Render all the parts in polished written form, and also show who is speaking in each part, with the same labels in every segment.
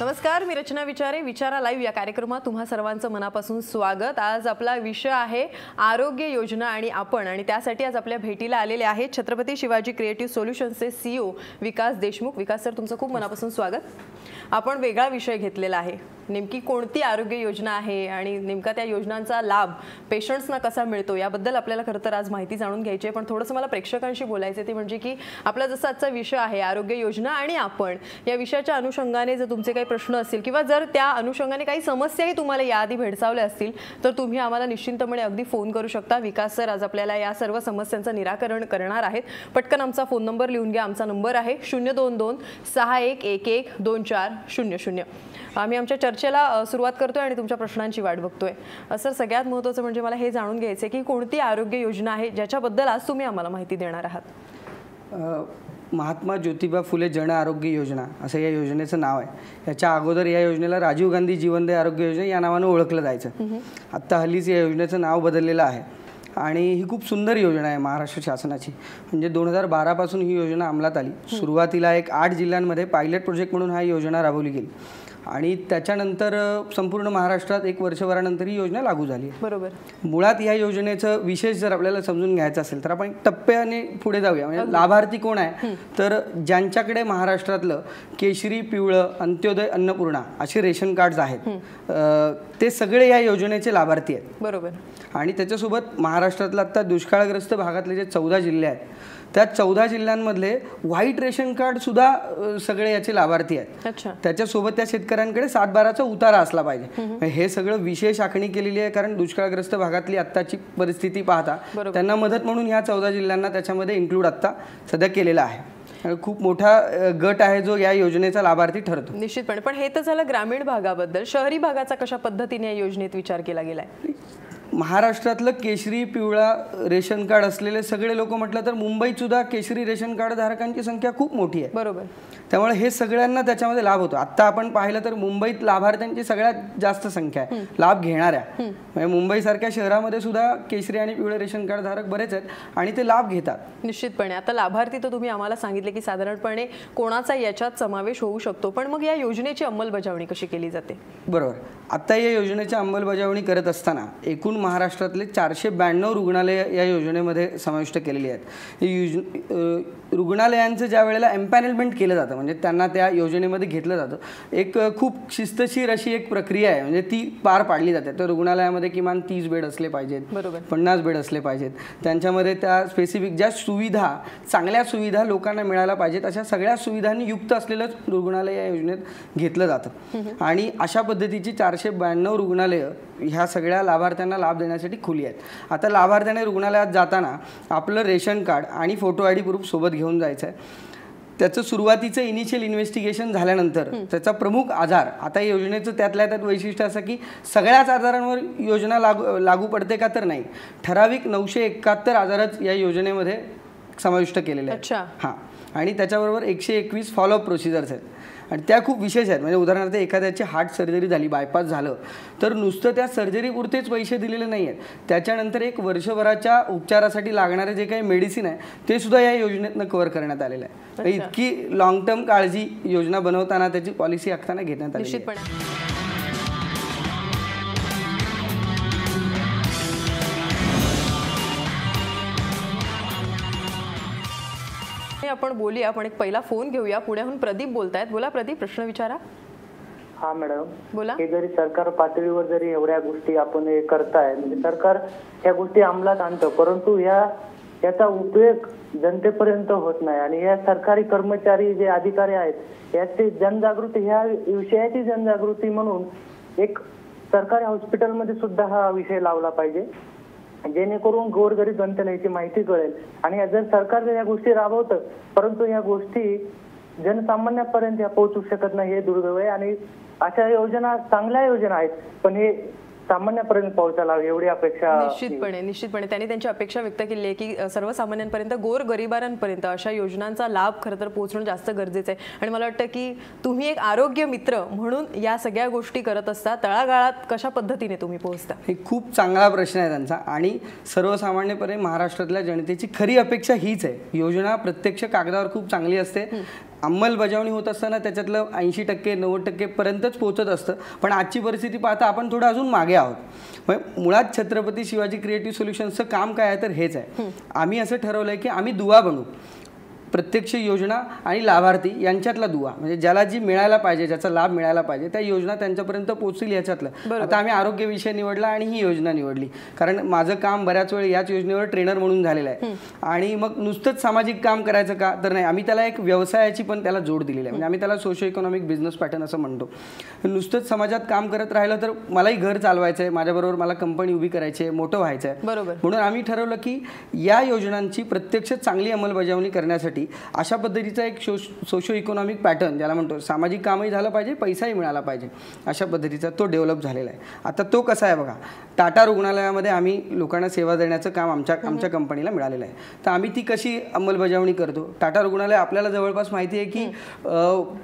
Speaker 1: नमस्कार, मी रचना विचारे. विचारा लाईव्ह या कार्यक्रमात तुम्हा सर्वांचं मनापासून स्वागत. आज आपला विषय आहे आरोग्य योजना आणि आपण, आणि त्यासाठी आज आपल्या भेटीला आलेले आहेत छत्रपती शिवाजी क्रिएटिव्ह सोल्युशन्सचे CEO विकास देशमुख. विकास सर, तुमचं खूप मनापासून स्वागत. आपण वेगळा विषय घेतलेला आहे, नेमकी कोणती आरोग्य योजना आहे आणि नेमका त्या योजनांचा लाभ पेशंट्सना कसा मिळतो याबद्दल आपल्याला खरं तर आज माहिती जाणून घ्यायची आहे. पण थोडंसं मला प्रेक्षकांशी बोलायचं आहे ते म्हणजे की आपला जसा आजचा विषय आहे आरोग्य योजना आणि आपण, या विषयाच्या अनुषंगाने जर तुमचे काही प्रश्न असतील किंवा जर त्या अनुषंगाने काही समस्याही तुम्हाला याआधी भेडसावल्या असतील तर तुम्ही आम्हाला निश्चितपणे अगदी फोन करू शकता. विकास सर आज आपल्याला या सर्व समस्यांचं निराकरण करणार आहेत. पटकन आमचा फोन नंबर लिहून घ्या. आमचा नंबर आहे 022 6111 2400. आम्ही आमच्या चर्चेला सुरुवात करतोय आणि तुमच्या प्रश्नांची वाट बघतोय. सर, सगळ्यात महत्त्वाचं म्हणजे मला हे जाणून घ्यायचं आहे की कोणती आरोग्य योजना आहे ज्याच्याबद्दल आज तुम्ही आम्हाला माहिती देणार आहात.
Speaker 2: महात्मा ज्योतिबा फुले जन आरोग्य योजना असं या योजनेचं नाव आहे. याच्या अगोदर या योजनेला राजीव गांधी जीवनदय आरोग्य योजना या नावानं ओळखलं जायचं. आत्ता हल्लीच या योजनेचं नाव बदललेलं आहे आणि ही खूप सुंदर योजना आहे महाराष्ट्र शासनाची. म्हणजे 2012 पासून ही योजना अंमलात आली. सुरुवातीला 8 जिल्ह्यांमध्ये पायलट प्रोजेक्ट म्हणून हा योजना राबवली गेली आणि त्याच्यानंतर संपूर्ण महाराष्ट्रात 1 वर्षभरानंतर ही योजना लागू झाली.
Speaker 1: बरोबर.
Speaker 2: मुळात या योजनेचं विशेष जर आपल्याला समजून घ्यायचं असेल तर आपण टप्प्याने पुढे जाऊया. म्हणजे लाभार्थी कोण आहे तर ज्यांच्याकडे महाराष्ट्रातलं केशरी, पिवळं, अंत्योदय, अन्नपूर्णा असे रेशन कार्ड्स आहेत ते सगळे या योजनेचे लाभार्थी आहेत.
Speaker 1: बरोबर.
Speaker 2: आणि त्याच्यासोबत महाराष्ट्रातला आता दुष्काळग्रस्त भागातले जे 14 जिल्हे आहेत त्या 14 जिल्ह्यांमधले व्हाईट रेशन कार्ड सुद्धा सगळे याचे लाभार्थी आहेत. त्याच्यासोबत त्या शेतकऱ्यांकडे 7/12चा उतारा असला पाहिजे. हे सगळं विशेष आखणी केलेली आहे कारण दुष्काळग्रस्त भागातली आत्ताची परिस्थिती पाहता त्यांना मदत म्हणून ह्या 14 जिल्ह्यांना त्याच्यामध्ये इन्क्लूड आत्ता सध्या केलेला आहे. खूप मोठा गट आहे जो या योजनेचा लाभार्थी ठरतो.
Speaker 1: निश्चितपणे. पण हे तर झालं ग्रामीण भागाबद्दल. शहरी भागाचा कशा पद्धतीने या योजनेत विचार केला गेलाय?
Speaker 2: महाराष्ट्रातलं केशरी, पिवळा रेशन कार्ड असलेले सगळे लोक म्हटलं तर मुंबईत सुद्धा केशरी रेशन कार्ड धारकांची संख्या खूप मोठी आहे.
Speaker 1: बरोबर.
Speaker 2: त्यामुळे हे सगळ्यांना त्याच्यामध्ये लाभ होतो. आता आपण पाहिलं तर मुंबईत लाभार्थ्यांची सगळ्यात जास्त संख्या आहे लाभ घेणाऱ्या. म्हणजे मुंबईसारख्या शहरामध्ये सुद्धा केशरी आणि पिवळे रेशन कार्ड धारक बरेच आहेत आणि ते लाभ घेतात.
Speaker 1: निश्चितपणे. आता लाभार्थी तर तुम्ही आम्हाला सांगितले की साधारणपणे कोणाचा याच्यात समावेश होऊ शकतो, पण मग या योजनेची अंमलबजावणी कशी केली जाते?
Speaker 2: बरोबर. आता या योजनेची अंमलबजावणी करत असताना एकूण महाराष्ट्रातले 492 रुग्णालय या योजनेमध्ये समाविष्ट केलेली आहेत. रुग्णालयांचं ज्या वेळेला एम्पॅनलमेंट केलं जातं म्हणजे त्यांना त्या योजनेमध्ये घेतलं जातं, एक खूप शिस्तशीर अशी एक प्रक्रिया आहे. म्हणजे ती पार पाडली जाते. तर रुग्णालयामध्ये किमान 30 बेड असले पाहिजेत, 50 बेड असले पाहिजेत. त्यांच्यामध्ये त्या स्पेसिफिक ज्या सुविधा, चांगल्या सुविधा लोकांना मिळायला पाहिजेत अशा सगळ्या सुविधांनी युक्त असलेलं रुग्णालय या योजनेत घेतलं जातं. आणि अशा पद्धतीची 492 रुग्णालयं ह्या सगळ्या लाभार्थ्यांना लाभ देण्यासाठी खुली आहेत. आता लाभार्थ्याने रुग्णालयात जाताना आपलं रेशन कार्ड आणि फोटो ID प्रूफ सोबत घेऊन जायचं आहे. त्याचं सुरुवातीचं इनिशियल इन्व्हेस्टिगेशन झाल्यानंतर त्याचा प्रमुख आजार, आता योजनेचं त्यातल्या त्यात वैशिष्ट्य असं की सगळ्याच आजारांवर योजना लागू पडते का तर नाही, ठराविक 971 आजारच या योजनेमध्ये समाविष्ट केलेले आहेत. हां. आणि त्याच्याबरोबर 121 फॉलोअप प्रोसिजर्स आहेत आणि त्या खूप विशेष आहेत. म्हणजे उदाहरणार्थ एखाद्याची हार्ट सर्जरी झाली, बायपास झालं तर नुसतं त्या सर्जरीपुरतेच पैसे दिलेले नाही आहेत. त्याच्यानंतर 1 वर्षभराच्या उपचारासाठी लागणारे जे काही मेडिसिन आहे ते सुद्धा या योजनेतनं कव्हर करण्यात आलेलं आहे. इतकी लॉंग टर्म काळजी योजना बनवताना, त्याची पॉलिसी आखताना घेण्यात आली आहे.
Speaker 1: आपण बोलूया, पण एक पहिला फोन घेऊया. पुण्याहून प्रदीप बोलतायत. बोला प्रदीप, प्रश्न विचारा.
Speaker 3: हा मॅडम,
Speaker 1: बोला.
Speaker 3: हे जरी सरकार पातळीवर जरी एवढ्या गोष्टी आपण करताय, म्हणजे सरकार ह्या गोष्टी अंमलात आणतं, परंतु याचा उपयोग जनतेपर्यंत होत नाही. आणि या सरकारी कर्मचारी जे अधिकारी आहेत याची जनजागृती, ह्या विषयाची जनजागृती म्हणून एक सरकारी हॉस्पिटलमध्ये सुद्धा हा विषय लावला पाहिजे जेणेकरून गोरगरीब जनतेला याची माहिती कळेल. आणि जर सरकार या गोष्टी राबवतं परंतु या गोष्टी जनसामान्यापर्यंत पोहोचू शकत नाही, हे दुर्दैव आहे. आणि अशा योजना चांगल्या योजना आहेत पण हे सामान्यपर्यंत पोहोचायला एवढी अपेक्षा.
Speaker 1: निश्चितपणे त्यांनी त्यांची अपेक्षा व्यक्त केली आहे की सर्वसामान्यांपर्यंत, गोरगरिबांपर्यंत अशा योजनांचा लाभ खरं तर पोहोचणं जास्त गरजेचं आहे. आणि मला वाटतं की तुम्ही एक आरोग्य मित्र म्हणून या सगळ्या गोष्टी करत असता. तळागाळात कशा पद्धतीने तुम्ही पोहोचता?
Speaker 2: हे खूप चांगला प्रश्न आहे त्यांचा. आणि सर्वसामान्यपणे महाराष्ट्रातल्या जनतेची खरी अपेक्षा हीच आहे. योजना प्रत्यक्ष कागदावर खूप चांगली असते अंमलबजावणी होत असताना त्याच्यातलं 80% 90% पर्यंतच पोहोचत असतं. पण आजची परिस्थिती पाहता आपण थोडं अजून मागे आहोत. मुळात छत्रपती शिवाजी क्रिएटिव्ह सोल्युशन्सचं काम काय आहे तर हेच आहे. आम्ही असं ठरवलं आहे की आम्ही दुवा बनू. प्रत्यक्ष योजना आणि लाभार्थी यांच्यातला दुवा, म्हणजे ज्याला जी मिळायला पाहिजे, ज्याचा लाभ मिळायला पाहिजे त्या योजना त्यांच्यापर्यंत पोहोचतील याच्यातलं. आता आम्ही आरोग्य विषय निवडला आणि ही योजना निवडली कारण माझं काम बऱ्याच वेळ याच योजनेवर ट्रेनर म्हणून झालेलं आहे. आणि मग नुसतंच सामाजिक काम करायचं का तर नाही, आम्ही त्याला एक व्यवसायाची पण त्याला जोड दिलेली आहे. म्हणजे आम्ही त्याला सोशो इकॉनॉमिक बिझनेस पॅटर्न असं म्हणतो. नुसतंच समाजात काम करत राहिलं तर मलाही घर चालवायचं आहे, माझ्याबरोबर मला कंपनी उभी करायची आहे, मोठं व्हायचं आहे. म्हणून आम्ही ठरवलं की या योजनांची प्रत्यक्ष चांगली अंमलबजावणी करण्यासाठी अशा पद्धतीचा एक सोशो इकॉनॉमिक पॅटर्न ज्याला म्हणतो, सामाजिक कामही झालं पाहिजे, पैसाही मिळाला पाहिजे, अशा पद्धतीचा तो डेव्हलप झालेला आहे. आता तो कसा आहे बघा, टाटा रुग्णालयामध्ये आम्ही लोकांना सेवा देण्याचं काम आमच्या कंपनीला मिळालेलं आहे. तर आम्ही ती कशी अंमलबजावणी करतो. टाटा रुग्णालय आपल्याला जवळपास माहिती आहे की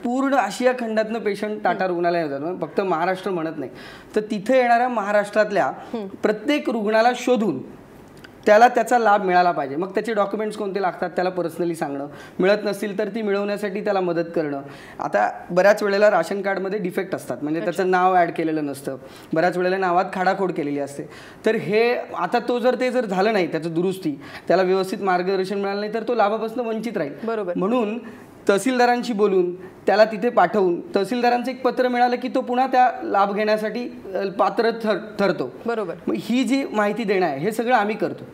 Speaker 2: पूर्ण आशिया खंडातनं पेशंट टाटा रुग्णालय होतात, फक्त महाराष्ट्र म्हणत नाही. तर तिथे येणाऱ्या महाराष्ट्रातल्या प्रत्येक रुग्णाला शोधून त्याला त्याचा लाभ मिळाला पाहिजे. मग त्याचे डॉक्युमेंट्स कोणते लागतात त्याला पर्सनली सांगणं, मिळत नसतील तर ती मिळवण्यासाठी त्याला मदत करणं. आता बऱ्याच वेळेला राशन कार्डमध्ये डिफेक्ट असतात, म्हणजे त्याचं नाव ॲड केलेलं नसतं, बऱ्याच वेळेला नावात खाडाखोड केलेली असते. तर हे आता ते जर झालं नाही, त्याचं दुरुस्ती, त्याला व्यवस्थित मार्गदर्शन मिळालं नाही तर तो लाभापासून वंचित राहील. म्हणून तहसीलदारांशी बोलून त्याला तिथे पाठवून तहसीलदारांचं एक पत्र मिळालं की तो पुन्हा त्या लाभ घेण्यासाठी पात्र ठरतो. मग ही जी माहिती देणं आहे हे सगळं आम्ही करतो.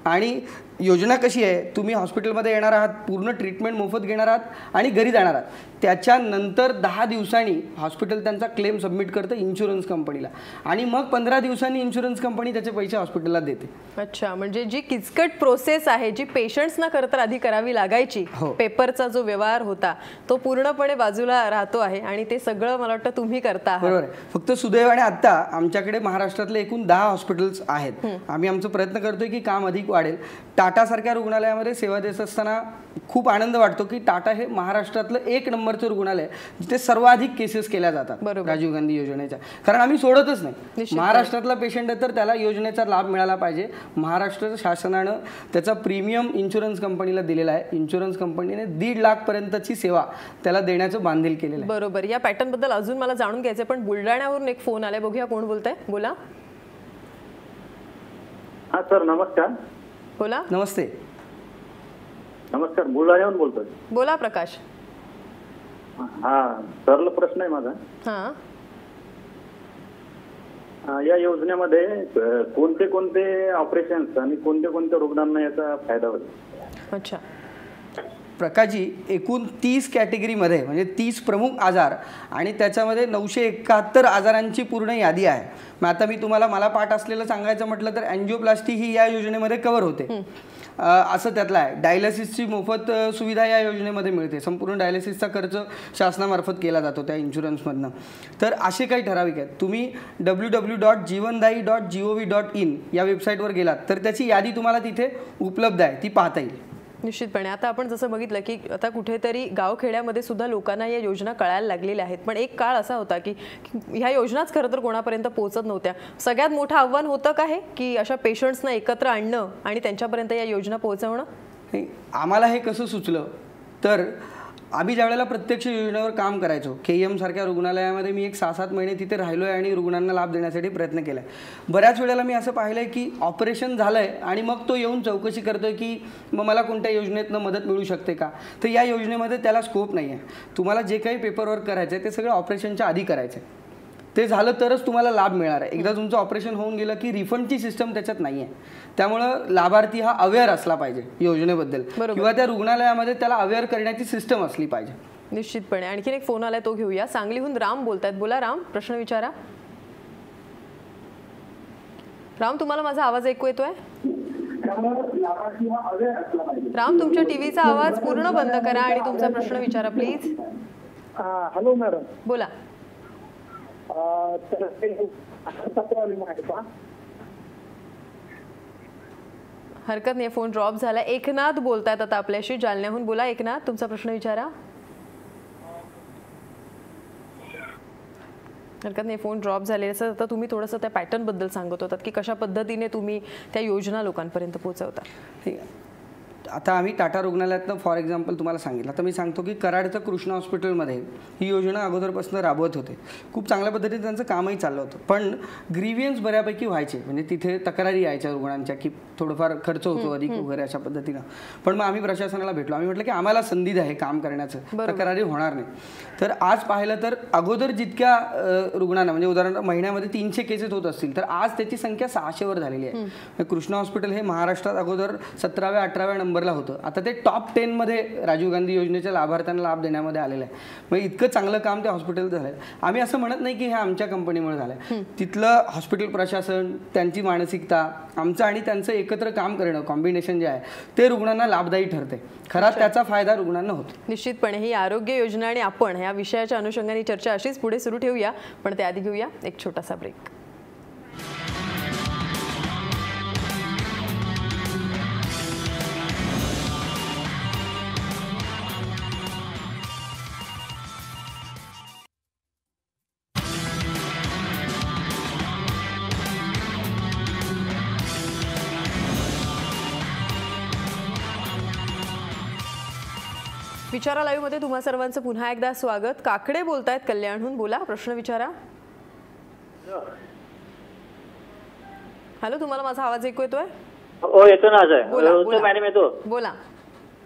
Speaker 2: आणि योजना कशी आहे, तुम्ही हॉस्पिटलमध्ये येणार आहात, पूर्ण ट्रीटमेंट मोफत घेणार आहात आणि घरी जाणार आहात. त्याच्यानंतर 10 दिवसांनी हॉस्पिटल त्यांचा क्लेम सबमिट करतं इन्शुरन्स कंपनीला आणि मग 15 दिवसांनी इन्शुरन्स कंपनी त्याचे पैसे हॉस्पिटलला देते.
Speaker 1: अच्छा, म्हणजे जी किचकट प्रोसेस आहे जी पेशंट्सना खरं आधी करावी लागायची, पेपरचा जो व्यवहार होता तो पूर्णपणे बाजूला राहतो आहे आणि ते सगळं मला वाटतं तुम्ही करता.
Speaker 2: बरोबर आहे. फक्त सुदैवाने आता आमच्याकडे महाराष्ट्रातले एकूण 10 हॉस्पिटल्स आहेत. आम्ही आमचा प्रयत्न करतोय की काम अधिक वाढेल. टाटा सारख्या रुग्णालयामध्ये सेवा देत असताना खूप आनंद वाटतो की टाटा हे महाराष्ट्रातलं 1 नंबरचं रुग्णालय जिथे सर्वाधिक केसेस केल्या जातात राजीव गांधी योजनेच्या. कारण आम्ही सोडतच नाही. महाराष्ट्रातला पेशंट आहे तर त्याला योजनेचा लाभ मिळाला पाहिजे. महाराष्ट्र शासनानं त्याचा प्रीमियम इन्शुरन्स कंपनीला दिलेला आहे. इन्शुरन्स कंपनीने 1.5 लाख पर्यंतची सेवा त्याला देण्याचं बांधील केलेलं आहे.
Speaker 1: बरोबर. या पॅटर्न बद्दल अजून मला जाणून घ्यायचं पण बुलढाण्यावरून एक फोन आलाय, बघूया कोण बोलतंय. बोला.
Speaker 4: हा सर, नमस्कार.
Speaker 1: बोला.
Speaker 2: नमस्ते.
Speaker 4: नमस्कार, बुलढाण्याहून बोलतोय.
Speaker 1: बोला प्रकाश.
Speaker 4: हा, सरला प्रश्न आहे माझा. या योजनेमध्ये कोणते कोणते ऑपरेशन्स आणि कोणत्या कोणत्या रुग्णांना याचा फायदा होईल?
Speaker 1: अच्छा
Speaker 2: प्रकाशजी, एकूण 30 कॅटेगरीमध्ये म्हणजे 30 प्रमुख आजार आणि त्याच्यामध्ये 971 आजारांची पूर्ण यादी आहे. मग आता मी तुम्हाला मला पाठ असलेलं सांगायचं म्हटलं तर अँजिओप्लास्टी ही या योजनेमध्ये कव्हर होते असं त्यातलं आहे. डायलिसिसची मोफत सुविधा या योजनेमध्ये मिळते. संपूर्ण डायलिसिसचा खर्च शासनामार्फत केला जातो त्या इन्शुरन्समधनं. तर असे काही ठराविक आहेत. तुम्ही www.jivandayi.gov.in या वेबसाईटवर गेलात तर त्याची यादी तुम्हाला तिथे उपलब्ध आहे, ती पाहता येईल.
Speaker 1: निश्चितपणे. आता आपण जसं बघितलं की आता कुठेतरी गावखेड्यामध्ये सुद्धा लोकांना या योजना कळायला लागलेल्या आहेत, पण एक काळ असा होता की ह्या योजनाच खरं तर कोणापर्यंत पोहोचत नव्हत्या. सगळ्यात मोठं आव्हान होतं का हे की अशा पेशंट्सना एकत्र आणणं आणि त्यांच्यापर्यंत या योजना पोहोचवणं?
Speaker 2: आम्हाला हे कसं सुचलं तर आम्ही ज्यावेळेला प्रत्यक्ष योजनेवर काम करायचो, KEM सारख्या रुग्णालयामध्ये मी एक 6-7 महिने तिथे राहिलो आहे आणि रुग्णांना लाभ देण्यासाठी प्रयत्न केला आहे. बऱ्याच वेळेला मी असं पाहिलं आहे की ऑपरेशन झालं आहे आणि मग तो येऊन चौकशी करतोय की मग मला कोणत्या योजनेतनं मदत मिळू शकते का. तर या योजनेमध्ये त्याला स्कोप नाही आहे. तुम्हाला जे काही पेपरवर्क करायचं आहे ते सगळं ऑपरेशनच्या आधी करायचं आहे. ते झालं तरच तुम्हाला लाभ मिळणार आहे. एकदा तुमचं ऑपरेशन होऊन गेलं की रिफंडची सिस्टम त्याच्यात नाही आहे. त्यामुळं लाभार्थी हा अवेअर असला पाहिजे योजनेबद्दल किंवा त्या रुग्णालयामध्ये त्याला अवेअर करण्याची सिस्टम असली पाहिजे.
Speaker 1: निश्चितपणे. आणखीन एक फोन आलाय तो घेऊया. सांगलीहून राम बोलतायत. बोला राम, प्रश्न विचारा. राम, तुम्हाला माझा आवाज ऐकू येतोय? राम, तुमच्या टीव्हीचा आवाज पूर्ण बंद करा आणि तुमचा प्रश्न विचारा प्लीज.
Speaker 3: Hello madam.
Speaker 1: बोला. हरकत नाही, फोन ड्रॉप झाला. एकनाथ बोलतायत आता आपल्याशी जालन्याहून. बोला एकनाथ, तुमचा प्रश्न विचारा. हरकत नाही, फोन ड्रॉप झालेला. आता तुम्ही थोडंसं त्या पॅटर्न बद्दल सांगत होतात की कशा पद्धतीने तुम्ही त्या योजना लोकांपर्यंत पोहोचवता.
Speaker 2: आता आम्ही टाटा रुग्णालयातनं फॉर एक्झाम्पल तुम्हाला सांगितलं. आता मी सांगतो की कराडचं कृष्णा हॉस्पिटलमध्ये ही योजना अगोदरपासून राबवत होते. खूप चांगल्या पद्धतीने त्यांचं कामही चाललं होतं, पण ग्रीवियन्स बऱ्यापैकी व्हायचे. म्हणजे तिथे तक्रारी यायच्या रुग्णांच्या की थोडंफार खर्च होतो अधिक वगैरे अशा पद्धतीनं. पण मग आम्ही प्रशासनाला भेटलो. आम्ही म्हटलं की आम्हाला संधी द्या हे काम करण्याचं, तक्रारी होणार नाही. तर आज पाहिलं तर अगोदर जितक्या रुग्णांना म्हणजे उदाहरणार्थ महिन्यामध्ये 300 केसेस होत असतील तर आज त्याची संख्या 600 वर झालेली आहे. कृष्णा हॉस्पिटल हे महाराष्ट्रात अगोदर 17व्या-18व्या नंबरला होतं. आता ते टॉप 10 मध्ये राजीव गांधी योजनेच्या लाभार्थ्यांना लाभ देण्यामध्ये आलेलं आहे. मग इतकं चांगलं काम त्या हॉस्पिटल झालंय. आम्ही असं म्हणत नाही की हे आमच्या कंपनीमुळे झालंय. तिथलं हॉस्पिटल प्रशासन, त्यांची मानसिकता, आमचं आणि त्यांचं एकत्र काम करणं, कॉम्बिनेशन जे आहे ते रुग्णांना लाभदायी ठरते. खरा त्याचा फायदा रुग्णांना होतो.
Speaker 1: निश्चितपणे ही आरोग्य योजना आणि आपण या विषयाच्या अनुषंगाने चर्चा अशीच पुढे सुरू ठेवूया, पण त्याआधी घेऊया एक छोटासा ब्रेक. विचारा लाईव्ह मध्ये तुम्हा सर्वांचं पुन्हा एकदा स्वागत. काकडे बोलतायत कल्याणहून. बोला, प्रश्न विचारा. हॅलो, तुम्हाला माझा आवाज ऐकू येतोय?
Speaker 5: हो, येतो ना. मॅडम येतो.
Speaker 1: बोला.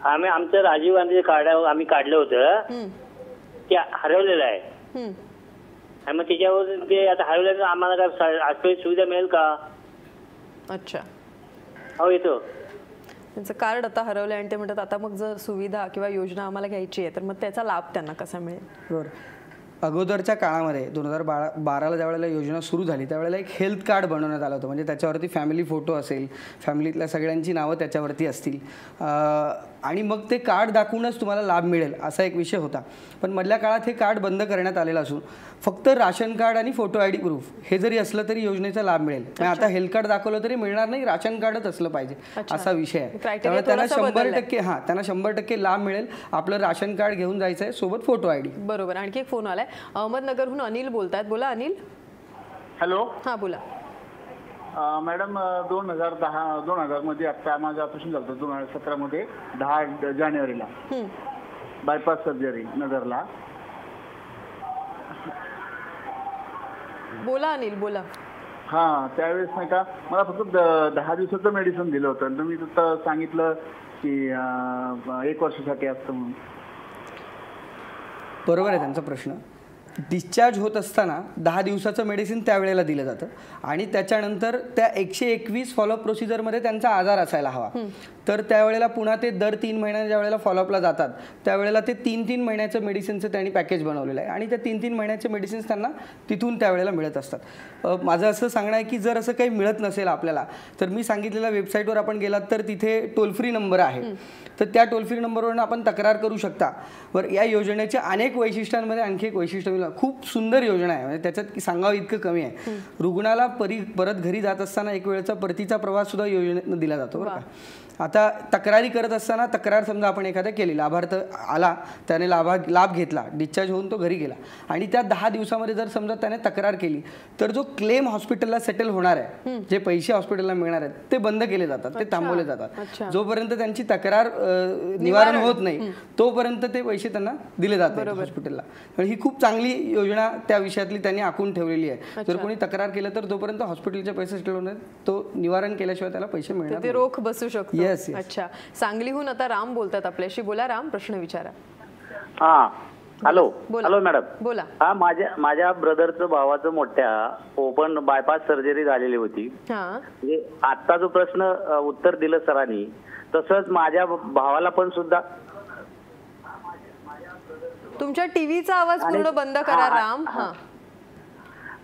Speaker 5: आमचं राजीव गांधी कार्ड आम्ही काढलं होतं ते हरवलेलं आहे. मग त्याच्यावर ते आता हरवल्याचं आम्हाला काय सुविधा मिळेल का?
Speaker 1: अच्छा,
Speaker 5: हो येतो.
Speaker 1: त्यांचं कार्ड आता हरवलं आणि ते म्हणतात आता मग जर सुविधा किंवा योजना आम्हाला घ्यायची आहे तर मग त्याचा लाभ त्यांना कसा मिळेल?
Speaker 2: बरोबर. अगोदरच्या काळामध्ये 2012ला ज्यावेळेला योजना सुरू झाली त्यावेळेला एक हेल्थ कार्ड बनवण्यात आलं होतं. म्हणजे त्याच्यावरती फॅमिली फोटो असेल, फॅमिलीतल्या सगळ्यांची नावं त्याच्यावरती असतील आणि मग ते कार्ड दाखवूनच तुम्हाला लाभ मिळेल असा एक विषय होता. पण मधल्या काळात हे कार्ड बंद करण्यात आलेलं असून फक्त राशन कार्ड आणि फोटो आयडी प्रूफ हे जरी असलं तरी योजनेचा लाभ मिळेल. आता हेल्थ कार्ड दाखवलं तरी मिळणार नाही, राशन कार्डच असलं पाहिजे असा विषय आहे. त्यामुळे त्यांना 100% लाभ मिळेल. आपलं राशन कार्ड घेऊन जायचं आहे, सोबत फोटो आयडी.
Speaker 1: बरोबर. आणखी एक फोन आलाय. अहमदनगरहून अनिल बोलतायत. बोला अनिल.
Speaker 6: हॅलो.
Speaker 1: हा बोला.
Speaker 6: मॅडम 2010 मध्ये आता माझं ऑपरेशन झालं 2017 मध्ये 10 जानेवारीला बायपास सर्जरी नगरला.
Speaker 1: बोला अनिल, बोला.
Speaker 6: हा, त्यावेळेस नाही का मला फक्त 10 दिवसाचं मेडिसिन दिलं होतं. तर मी सांगितलं की 1 वर्षासाठी असतं म्हणून.
Speaker 2: बरोबर आहे त्यांचा प्रश्न. डिस्चार्ज होत असताना 10 दिवसाचं मेडिसिन त्यावेळेला दिलं जातं आणि त्याच्यानंतर त्या 121 फॉलोअप प्रोसिजरमध्ये त्यांचा आजार असायला हवा. तर त्यावेळेला पुन्हा ते दर 3 महिन्यांनी ज्या वेळेला फॉलोअपला जातात त्यावेळेला ते 3-3 महिन्याचं मेडिसिनचं त्यांनी पॅकेज बनवलेलं आहे आणि त्या 3-3 महिन्याचे मेडिसिन्स त्यांना तिथून त्यावेळेला मिळत असतात. माझं असं सांगणं आहे की जर असं काही मिळत नसेल आपल्याला तर मी सांगितलेल्या वेबसाईटवर आपण गेलात तर तिथे टोल फ्री नंबर आहे. तर त्या टोल फ्री नंबरवरून आपण तक्रार करू शकता. बरं, या योजनेच्या अनेक वैशिष्ट्यांमध्ये आणखी एक वैशिष्ट्य खूप सुंदर योजना आहे. म्हणजे त्याच्यात सांगावं इतकं कमी आहे. रुग्णाला परत घरी जात असताना एक वेळचा परतीचा प्रवास सुद्धा योजनेतून दिला जातो. बरं का. आता तक्रारी करत असताना तक्रार समजा आपण एखाद्या केली, लाभार्थ आला, त्याने लाभ घेतला, डिस्चार्ज होऊन तो घरी गेला आणि त्या 10 दिवसामध्ये जर समजा त्याने तक्रार केली तर जो क्लेम हॉस्पिटलला सेटल होणार आहे, जे पैसे हॉस्पिटलला मिळणार आहेत ते बंद केले जातात, ते थांबवले जातात. जोपर्यंत त्यांची तक्रार निवारण होत नाही तोपर्यंत ते पैसे त्यांना दिले जातात हॉस्पिटलला. ही खूप चांगली योजना त्या विषयातली त्यांनी आखून ठेवलेली आहे. जर कोणी तक्रार केलं तर जोपर्यंत हॉस्पिटलचे पैसे सेटल होणार तो निवारण केल्याशिवाय त्याला पैसे मिळणार,
Speaker 1: ते रोख बसू शकतो.
Speaker 2: अच्छा.
Speaker 1: सांगलीहून आता राम बोलतात आपल्याशी. बोला राम, प्रश्न विचारा.
Speaker 5: हा, हॅलो. Hello madam.
Speaker 1: बोला.
Speaker 5: हा, माझ्या ब्रदरचं भावाचं मोठ्या ओपन बायपास सर्जरी झालेली होती. म्हणजे आता जो प्रश्न उत्तर दिलं सरांनी तसंच माझ्या भावाला पण सुद्धा.
Speaker 1: तुमच्या टीव्हीचा आवाज पूर्ण बंद करा राम.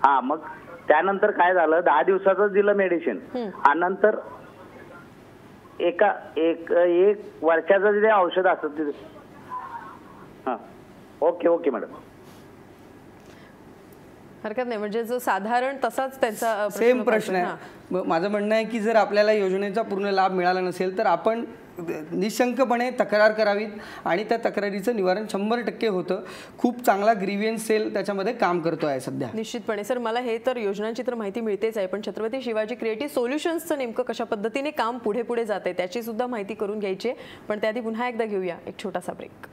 Speaker 5: हा, मग त्यानंतर काय झालं, 10 दिवसाचं दिलं मेडिसिन आणि नंतर एक वर्षाचं जे औषध असतं ते. हा, ओके मॅडम,
Speaker 1: हरकत नाही. म्हणजे जो साधारण तसाच त्यांचा
Speaker 2: सेम प्रश्न आहे. माझं म्हणणं आहे की जर आपल्याला योजनेचा पूर्ण लाभ मिळाला नसेल तर आपण निशंकपणे तक्रार करावीत आणि त्या तक्रारीचं निवारण 100% होतं. खूप चांगला ग्रीव्हियन्स सेल त्याच्यामध्ये काम करतो आहे सध्या.
Speaker 1: निश्चितपणे सर, मला हे तर योजनांची तर माहिती मिळतेच आहे, पण छत्रपती शिवाजी क्रिएटिव्ह सोल्युशन्सचं नेमकं कशा पद्धतीने काम पुढे पुढे जाते त्याची सुद्धा माहिती करून घ्यायची आहे. पण त्याआधी पुन्हा एकदा घेऊया एक छोटासा ब्रेक.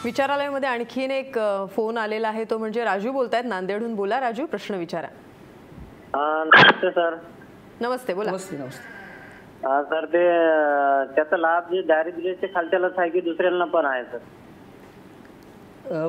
Speaker 1: विचारालयामध्ये आणखीन एक फोन आलेला आहे, तो म्हणजे राजू बोलतायत नांदेडहून. बोला राजू, प्रश्न विचारा.
Speaker 7: नमस्ते सर.
Speaker 1: नमस्ते, बोला.
Speaker 2: नमस्ते.
Speaker 7: सर, ते त्याचा लाभ जे दारिद्र्याच्या खालच्यालाच आहे की दुसऱ्यांना पण आहे सर?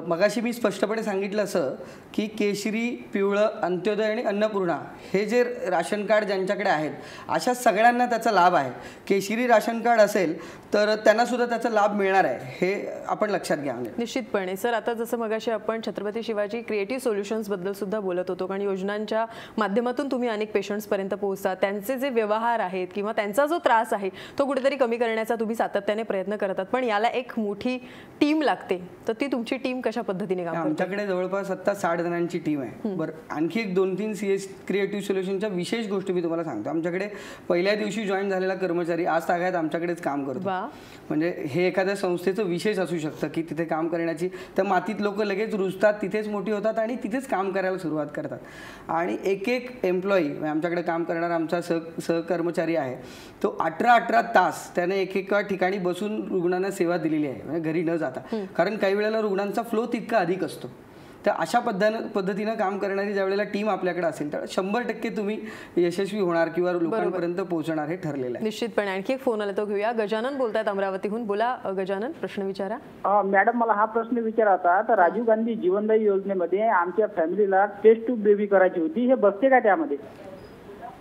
Speaker 2: मगाशी मी स्पष्टपणे सांगितलं असं की केशरी, पिवळं, अंत्योदय आणि अन्नपूर्णा हे जे राशन कार्ड ज्यांच्याकडे आहेत अशा सगळ्यांना त्याचा लाभ आहे. केशरी राशन कार्ड असेल तर त्यांना सुद्धा त्याचा लाभ मिळणार आहे, हे आपण लक्षात घ्या.
Speaker 1: निश्चितपणे सर, आता जसं मगाशी आपण छत्रपती शिवाजी क्रिएटिव्ह सोल्युशन्स बद्दल सुद्धा बोलत होतो, कारण योजनांच्या माध्यमातून तुम्ही अनेक पेशंट्सपर्यंत पोहोचता, त्यांचे जे व्यवहार आहेत किंवा त्यांचा जो त्रास आहे तो कुठेतरी कमी करण्याचा तुम्ही सातत्याने प्रयत्न करतात, पण याला एक मोठी टीम लागते. तर ती तुमची टीम कशा पद्धतीने काम करते?
Speaker 2: आमच्याकडे जवळपास आता 60 जणांची टीम आहे. बरं, आणखी एक 2-3 CS क्रिएटिव्ह सोल्युशनच्या विशेष गोष्टी मी तुम्हाला सांगतो. आमच्याकडे पहिल्या दिवशी जॉईन झालेला कर्मचारी आज तागायत आमच्याकडेच काम करतो. म्हणजे हे एखाद्या संस्थेचं विशेष असू शकतं की तिथे काम करण्याची, त्या मातीत लोक लगेच रुजतात, तिथेच मोठी होतात आणि तिथेच काम करायला सुरुवात करतात. आणि एक एम्प्लॉई आमच्याकडे काम करणारा आमचा सहकर्मचारी आहे, तो 18 तास त्याने एकेका ठिकाणी बसून रुग्णांना सेवा दिलेली आहे, म्हणजे घरी न जाता. कारण काही वेळेला रुग्णांचा फ्लो तितका अधिक असतो. तर अशा पद्धतीनं काम करणारी ज्यावेळेला टीम आपल्याकडे असेल तर 100% तुम्ही यशस्वी होणार किंवा लोकांपर्यंत पोहोचणार हे ठरलेलं आहे.
Speaker 1: निश्चितपणे. आणखी एक फोन आला, तो घेऊया. गजानन बोलतायत अमरावतीहून. बोला गजानन, प्रश्न विचारा.
Speaker 8: मॅडम, मला हा प्रश्न विचारायचा तर राजीव गांधी जीवनदायी योजनेमध्ये आमच्या फॅमिलीला टेस्ट ट्यूब बेबी करायची होती, हे बसते का त्यामध्ये?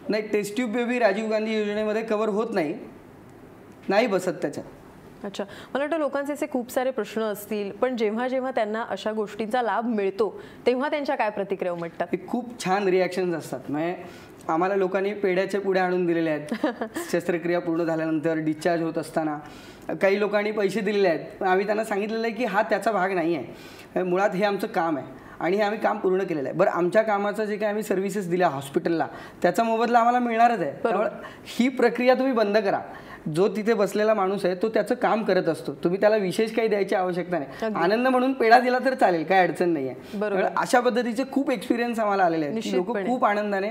Speaker 2: नाही, test tube baby Rajiv Gandhi योजनेमध्ये कव्हर होत नाही बसत त्याच्यात.
Speaker 1: अच्छा, मला वाटतं लोकांचे असे खूप सारे प्रश्न असतील, पण जेव्हा जेव्हा त्यांना अशा गोष्टींचा लाभ मिळतो तेव्हा त्यांच्या काय प्रतिक्रिया उमटतात?
Speaker 2: खूप छान रिॲक्शन्स असतात. म्हणजे आम्हाला लोकांनी पेढ्याचे पुढे आणून दिलेले आहेत शस्त्रक्रिया पूर्ण झाल्यानंतर, डिस्चार्ज होत असताना. काही लोकांनी पैसे दिलेले आहेत, आम्ही त्यांना सांगितलेलं आहे की हा त्याचा भाग नाही आहे, मुळात हे आमचं काम आहे आणि हे आम्ही काम पूर्ण केलेलं आहे. बरं, आमच्या कामाचं जे काही आम्ही सर्व्हिसेस दिल्या हॉस्पिटलला त्याचा मोबदला आम्हाला मिळणारच आहे. त्यामुळे ही प्रक्रिया तुम्ही बंद करा. जो तिथे बसलेला माणूस आहे तो त्याचं काम करत असतो, तुम्ही त्याला विशेष काही द्यायची आवश्यकता नाही. आनंद म्हणून पेढा दिला तर चालेल, काय अडचण नाही आहे. अशा पद्धतीचे खूप एक्सपिरियन्स आम्हाला आलेले आहेत. लोक खूप आनंदाने,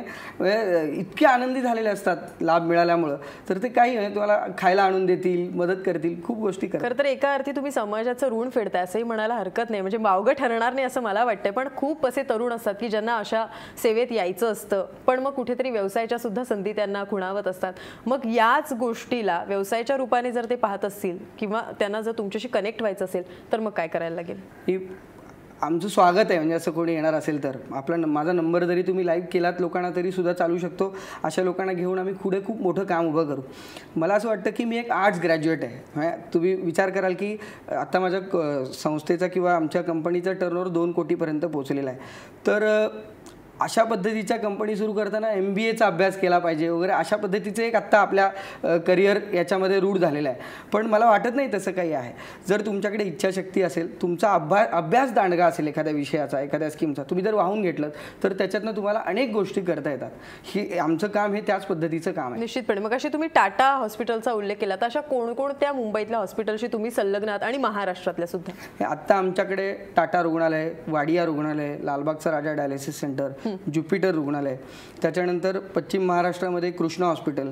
Speaker 2: इतके आनंदी झालेले असतात लाभ मिळाल्यामुळं, तर ते काही नाही, तुम्हाला खायला आणून देतील, मदत करतील, खूप गोष्टी करतात.
Speaker 1: खरं तर एका अर्थी तुम्ही समाजाचं ऋण फेडताय असंही म्हणायला हरकत नाही, म्हणजे मावगं ठरणार नाही असं मला वाटतंय. पण खूप असे तरुण असतात की ज्यांना अशा सेवेत यायचं असतं, पण मग कुठेतरी व्यवसायाच्या सुद्धा संधी त्यांना खुणावत असतात. मग याच गोष्टीला व्यवसायाच्या रूपाने जर ते पाहत असतील किंवा त्यांना जर तुमच्याशी कनेक्ट व्हायचं असेल तर मग काय करायला लागेल?
Speaker 2: आमचं स्वागत आहे. म्हणजे असं कोणी येणार असेल तर माझा नंबर जरी तुम्ही लाईव्ह केलात लोकांना तरी सुद्धा चालू शकतो. अशा लोकांना घेऊन आम्ही पुढे खूप मोठं काम उभं करू. मला असं वाटतं की मी एक आर्ट्स ग्रॅज्युएट आहे. तुम्ही विचार कराल की आता माझ्या संस्थेचा किंवा आमच्या कंपनीचा टर्नओव्हर 2 कोटीपर्यंत पोहोचलेला आहे. तर अशा पद्धतीच्या कंपनी सुरू करताना MBAचा अभ्यास केला पाहिजे वगैरे, अशा पद्धतीचं एक आत्ता आपल्या करिअर याच्यामध्ये रूढ झालेलं आहे. पण मला वाटत नाही तसं काही आहे. जर तुमच्याकडे इच्छाशक्ती असेल, तुमचा अभ्यास दांडगा असेल एखाद्या विषयाचा, एखाद्या स्कीमचा, तुम्ही जर वाहून घेतलं तर त्याच्यातनं तुम्हाला अनेक गोष्टी करता येतात. ही आमचं काम हे त्याच पद्धतीचं काम आहे.
Speaker 1: निश्चितपणे. मग अशी तुम्ही टाटा हॉस्पिटलचा उल्लेख केला, तर अशा कोणकोणत्या मुंबईतल्या हॉस्पिटलशी तुम्ही संलग्न आहात आणि महाराष्ट्रातल्या सुद्धा?
Speaker 2: आत्ता आमच्याकडे टाटा रुग्णालय, वाडिया रुग्णालय, लालबागचा राजा डायलिसिस सेंटर, ज्युपिटर रुग्णालय, त्याच्यानंतर पश्चिम महाराष्ट्रामध्ये कृष्णा हॉस्पिटल,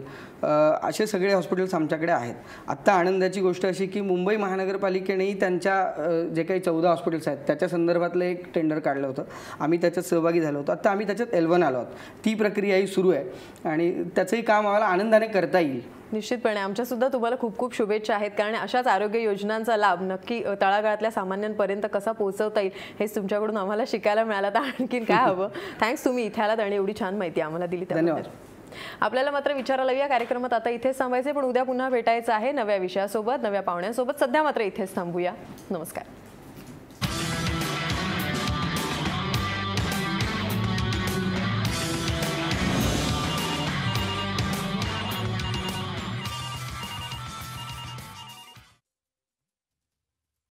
Speaker 2: असे सगळे हॉस्पिटल्स आमच्याकडे आहेत. आत्ता आनंदाची गोष्ट अशी की मुंबई महानगरपालिकेनेही त्यांच्या जे काही 14 हॉस्पिटल्स आहेत त्याच्या संदर्भातलं एक टेंडर काढलं होतं. आम्ही त्याच्यात सहभागी झालो होतो. आत्ता आम्ही त्याच्यात L1 आलो आहोत. ती प्रक्रियाही सुरू आहे आणि त्याचंही काम आम्हाला आनंदाने करता येईल.
Speaker 1: निश्चितपणे. आमच्या सुद्धा तुम्हाला खूप खूप शुभेच्छा आहेत, कारण अशाच आरोग्य योजनांचा लाभ नक्की तळागाळातल्या सामान्यांपर्यंत कसा पोहोचवता येईल हेच तुमच्याकडून आम्हाला शिकायला मिळालं. तर आणखीन काय हवं. थँक्स, तुम्ही इथे आलात आणि एवढी छान माहिती आम्हाला दिली.
Speaker 2: धन्यवाद.
Speaker 1: आपल्याला मात्र विचारायला या कार्यक्रमात आता इथेच थांबायचे, पण उद्या पुन्हा भेटायचं आहे नव्या विषयासोबत, नव्या पाहुण्यांसोबत. सध्या मात्र इथेच थांबूया. नमस्कार.